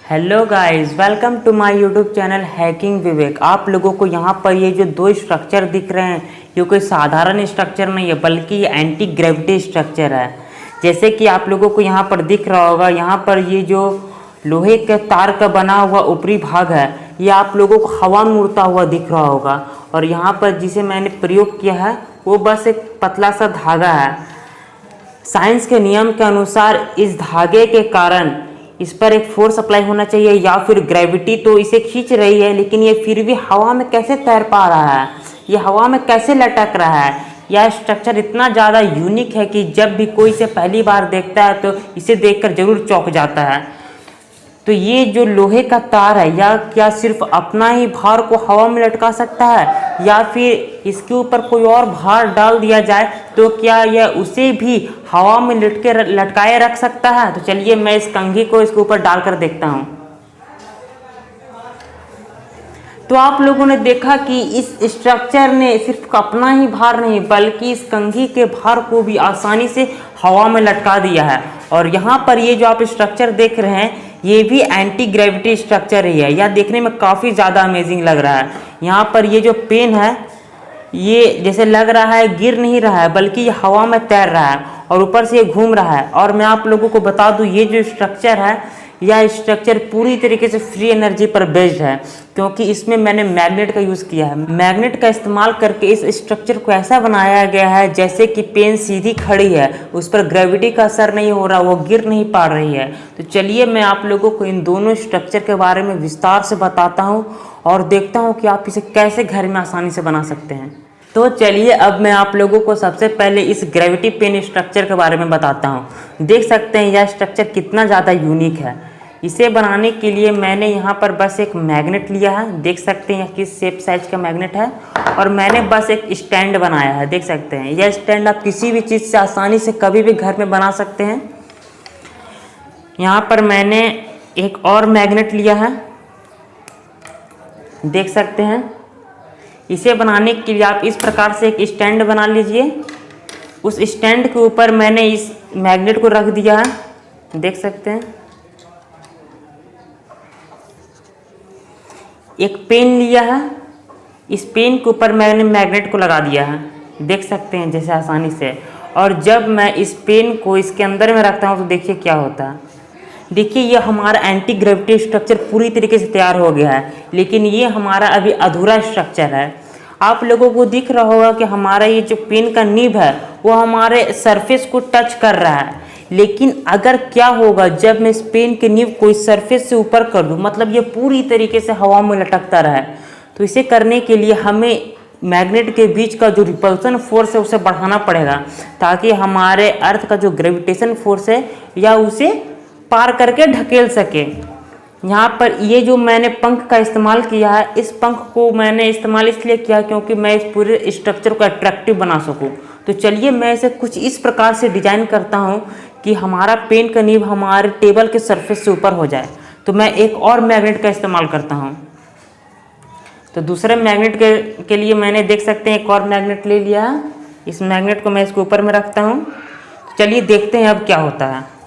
Hello guys, welcome to my YouTube channel hacking Vivek. आप लोगों को यहाँ पर ये जो दो स्ट्रक्चर दिख रहे हैं, ये कोई साधारण स्ट्रक्चर नहीं है, बल्कि ये एंटी ग्रेविटी स्ट्रक्चर है। जैसे कि आप लोगों को यहाँ पर दिख रहा होगा, यहाँ पर ये जो लोहे के तार का बना हुआ ऊपरी भाग है, ये आप लोगों को हवा में उड़ता हुआ दिख रहा होगा। और यहाँ पर जिसे मैंने प्रयोग किया है वो बस एक पतला सा धागा है। साइंस के नियम के अनुसार इस धागे के कारण इस पर एक फोर्स अप्लाई होना चाहिए या फिर ग्रेविटी तो इसे खींच रही है, लेकिन ये फिर भी हवा में कैसे तैर पा रहा है, ये हवा में कैसे लटक रहा है। यह स्ट्रक्चर इतना ज़्यादा यूनिक है कि जब भी कोई इसे पहली बार देखता है तो इसे देखकर जरूर चौंक जाता है। तो ये जो लोहे का तार है, या क्या सिर्फ अपना ही भार को हवा में लटका सकता है, या फिर इसके ऊपर कोई और भार डाल दिया जाए तो क्या यह उसे भी हवा में लटकाए रख सकता है। तो चलिए मैं इस कंघी को इसके ऊपर डालकर देखता हूँ। तो आप लोगों ने देखा कि इस स्ट्रक्चर ने सिर्फ अपना ही भार नहीं, बल्कि इस कंघी के भार को भी आसानी से हवा में लटका दिया है। और यहाँ पर ये जो आप स्ट्रक्चर देख रहे हैं, ये भी एंटी ग्रेविटी स्ट्रक्चर ही है। यह देखने में काफ़ी ज़्यादा अमेजिंग लग रहा है। यहाँ पर ये जो पेन है, ये जैसे लग रहा है गिर नहीं रहा है, बल्कि ये हवा में तैर रहा है और ऊपर से ये घूम रहा है। और मैं आप लोगों को बता दूं, ये जो स्ट्रक्चर है, यह स्ट्रक्चर पूरी तरीके से फ्री एनर्जी पर बेस्ड है, क्योंकि इसमें मैंने मैग्नेट का यूज़ किया है। मैग्नेट का इस्तेमाल करके इस स्ट्रक्चर को ऐसा बनाया गया है जैसे कि पेन सीधी खड़ी है, उस पर ग्रेविटी का असर नहीं हो रहा, वो गिर नहीं पा रही है। तो चलिए मैं आप लोगों को इन दोनों स्ट्रक्चर के बारे में विस्तार से बताता हूँ और देखता हूँ कि आप इसे कैसे घर में आसानी से बना सकते हैं। तो चलिए अब मैं आप लोगों को सबसे पहले इस ग्रेविटी पेन स्ट्रक्चर के बारे में बताता हूँ। देख सकते हैं यह स्ट्रक्चर कितना ज़्यादा यूनिक है। इसे बनाने के लिए मैंने यहाँ पर बस एक मैग्नेट लिया है, देख सकते हैं किस शेप साइज का मैग्नेट है, और मैंने बस एक स्टैंड बनाया है। देख सकते हैं यह स्टैंड आप किसी भी चीज़ से आसानी से कभी भी घर में बना सकते हैं। यहाँ पर मैंने एक और मैग्नेट लिया है, देख सकते हैं। इसे बनाने के लिए आप इस प्रकार से एक स्टैंड बना लीजिए। उस स्टैंड के ऊपर मैंने इस मैग्नेट को रख दिया है, देख सकते हैं। एक पेन लिया है, इस पेन के ऊपर मैंने मैग्नेट को लगा दिया है, देख सकते हैं जैसे आसानी से। और जब मैं इस पेन को इसके अंदर में रखता हूँ तो देखिए क्या होता है। देखिए ये हमारा एंटी ग्रेविटी स्ट्रक्चर पूरी तरीके से तैयार हो गया है, लेकिन ये हमारा अभी अधूरा स्ट्रक्चर है। आप लोगों को दिख रहा होगा कि हमारा ये जो पेन का नीब है वो हमारे सरफेस को टच कर रहा है, लेकिन अगर क्या होगा जब मैं इस पेन के नीब को इस सरफेस से ऊपर कर दूं, मतलब ये पूरी तरीके से हवा में लटकता रहे, तो इसे करने के लिए हमें मैग्नेट के बीच का जो रिपल्सन फोर्स है उसे बढ़ाना पड़ेगा, ताकि हमारे अर्थ का जो ग्रेविटेशन फोर्स है या उसे पार करके ढकेल सके। यहाँ पर ये जो मैंने पंख का इस्तेमाल किया है, इस पंख को मैंने इस्तेमाल इसलिए किया क्योंकि मैं इस पूरे स्ट्रक्चर को अट्रैक्टिव बना सकूँ। तो चलिए मैं इसे कुछ इस प्रकार से डिजाइन करता हूँ कि हमारा पेन का नीब हमारे टेबल के सरफेस से ऊपर हो जाए। तो मैं एक और मैग्नेट का इस्तेमाल करता हूँ। तो दूसरे मैग्नेट के लिए मैंने देख सकते हैं एक और मैग्नेट ले लिया है। इस मैग्नेट को मैं इसके ऊपर में रखता हूँ। तो चलिए देखते हैं अब क्या होता है।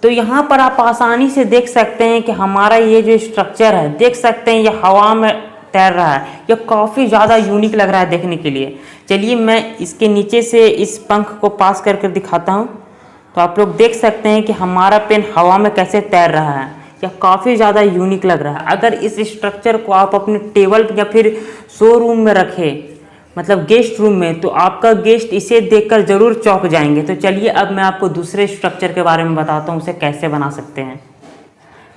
तो यहाँ पर आप आसानी से देख सकते हैं कि हमारा ये जो स्ट्रक्चर है, देख सकते हैं ये हवा में तैर रहा है। ये काफ़ी ज़्यादा यूनिक लग रहा है देखने के लिए। चलिए मैं इसके नीचे से इस पंख को पास करके दिखाता हूँ। तो आप लोग देख सकते हैं कि हमारा पेन हवा में कैसे तैर रहा है। यह काफ़ी ज़्यादा यूनिक लग रहा है। अगर इस स्ट्रक्चर को आप अपने टेबल या फिर शोरूम में रखें, मतलब गेस्ट रूम में, तो आपका गेस्ट इसे देखकर ज़रूर चौंक जाएंगे। तो चलिए अब मैं आपको दूसरे स्ट्रक्चर के बारे में बताता हूँ, उसे कैसे बना सकते हैं।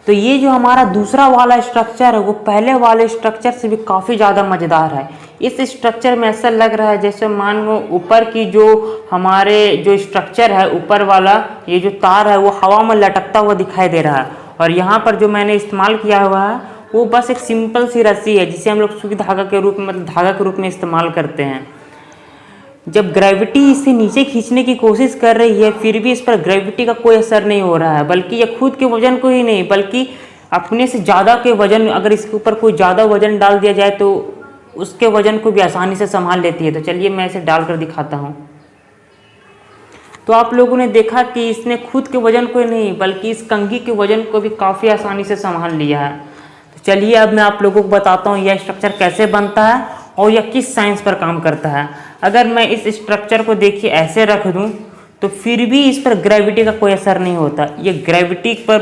तो ये जो हमारा दूसरा वाला स्ट्रक्चर है वो पहले वाले स्ट्रक्चर से भी काफ़ी ज़्यादा मज़ेदार है। इस स्ट्रक्चर में ऐसा लग रहा है जैसे मान लो ऊपर की जो हमारे जो स्ट्रक्चर है, ऊपर वाला ये जो तार है वो हवा में लटकता हुआ दिखाई दे रहा है। और यहाँ पर जो मैंने इस्तेमाल किया हुआ है वो बस एक सिंपल सी रस्सी है, जिसे हम लोग सुई धागा के रूप में, मतलब धागा के रूप में इस्तेमाल करते हैं। जब ग्रेविटी इसे नीचे खींचने की कोशिश कर रही है, फिर भी इस पर ग्रेविटी का कोई असर नहीं हो रहा है, बल्कि ये खुद के वजन को ही नहीं, बल्कि अपने से ज़्यादा के वजन, अगर इसके ऊपर कोई ज़्यादा वजन डाल दिया जाए तो उसके वजन को भी आसानी से संभाल लेती है। तो चलिए मैं इसे डाल कर दिखाता हूँ। तो आप लोगों ने देखा कि इसने खुद के वजन को नहीं बल्कि इस कंघी के वजन को भी काफ़ी आसानी से संभाल लिया है। तो चलिए अब मैं आप लोगों को बताता हूँ यह स्ट्रक्चर कैसे बनता है और यह किस साइंस पर काम करता है। अगर मैं इस स्ट्रक्चर को देखिए ऐसे रख दूँ तो फिर भी इस पर ग्रेविटी का कोई असर नहीं होता। ये ग्रेविटी पर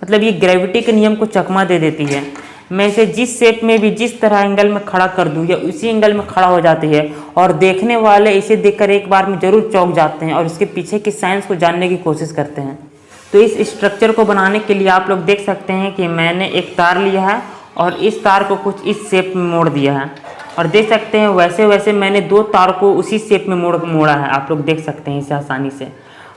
मतलब ये ग्रेविटी के नियम को चकमा दे देती है। मैं इसे जिस शेप में भी जिस तरह एंगल में खड़ा कर दूं या उसी एंगल में खड़ा हो जाती है और देखने वाले इसे देखकर एक बार में जरूर चौंक जाते हैं और इसके पीछे की साइंस को जानने की कोशिश करते हैं। तो इस स्ट्रक्चर को बनाने के लिए आप लोग देख सकते हैं कि मैंने एक तार लिया है और इस तार को कुछ इस शेप में मोड़ दिया है और देख सकते हैं वैसे वैसे मैंने 2 तार को उसी शेप में मोड़ा है। आप लोग देख सकते हैं इसे आसानी से।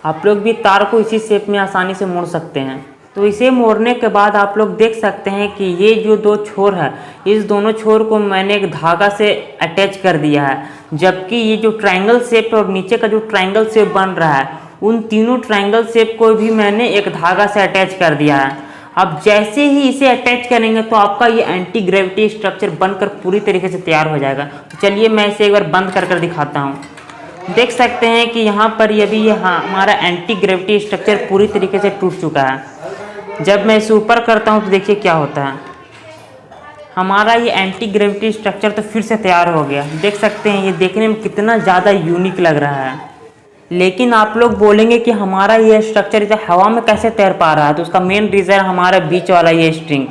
आप लोग भी तार को इसी शेप में आसानी से मोड़ सकते हैं। तो इसे मोड़ने के बाद आप लोग देख सकते हैं कि ये जो 2 छोर है इस दोनों छोर को मैंने एक धागा से अटैच कर दिया है, जबकि ये जो ट्रायंगल शेप और नीचे का जो ट्रायंगल शेप बन रहा है उन तीनों ट्रायंगल शेप को भी मैंने एक धागा से अटैच कर दिया है। अब जैसे ही इसे अटैच करेंगे तो आपका ये एंटी ग्रेविटी स्ट्रक्चर बनकर पूरी तरीके से तैयार हो जाएगा। तो चलिए मैं इसे एक बार बंद कर दिखाता हूँ। देख सकते हैं कि यहाँ पर ये हमारा एंटी ग्रेविटी स्ट्रक्चर पूरी तरीके से टूट चुका है। जब मैं इसे ऊपर करता हूँ तो देखिए क्या होता है, हमारा ये एंटी ग्रेविटी स्ट्रक्चर तो फिर से तैयार हो गया। देख सकते हैं ये देखने में कितना ज़्यादा यूनिक लग रहा है। लेकिन आप लोग बोलेंगे कि हमारा ये स्ट्रक्चर इसे हवा में कैसे तैर पा रहा है, तो उसका मेन रीज़न हमारा बीच वाला ये स्ट्रिंग।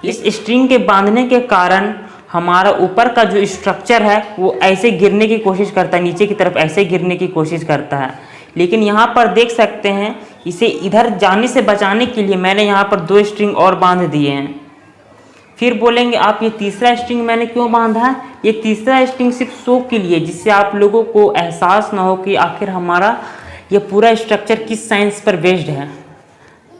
इस स्ट्रिंग के बांधने के कारण हमारा ऊपर का जो स्ट्रक्चर है वो ऐसे गिरने की कोशिश करता है, नीचे की तरफ ऐसे गिरने की कोशिश करता है। लेकिन यहाँ पर देख सकते हैं इसे इधर जाने से बचाने के लिए मैंने यहाँ पर 2 स्ट्रिंग और बांध दिए हैं। फिर बोलेंगे आप ये तीसरा स्ट्रिंग मैंने क्यों बांधा है? ये तीसरा स्ट्रिंग सिर्फ शो के लिए, जिससे आप लोगों को एहसास ना हो कि आखिर हमारा ये पूरा स्ट्रक्चर किस साइंस पर बेस्ड है।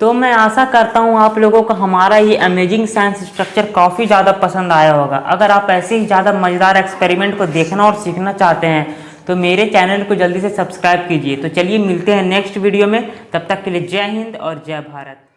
तो मैं आशा करता हूँ आप लोगों को हमारा ये अमेजिंग साइंस स्ट्रक्चर काफ़ी ज़्यादा पसंद आया होगा। अगर आप ऐसे ही ज़्यादा मज़ेदार एक्सपेरिमेंट को देखना और सीखना चाहते हैं तो मेरे चैनल को जल्दी से सब्सक्राइब कीजिए। तो चलिए मिलते हैं नेक्स्ट वीडियो में, तब तक के लिए जय हिंद और जय भारत।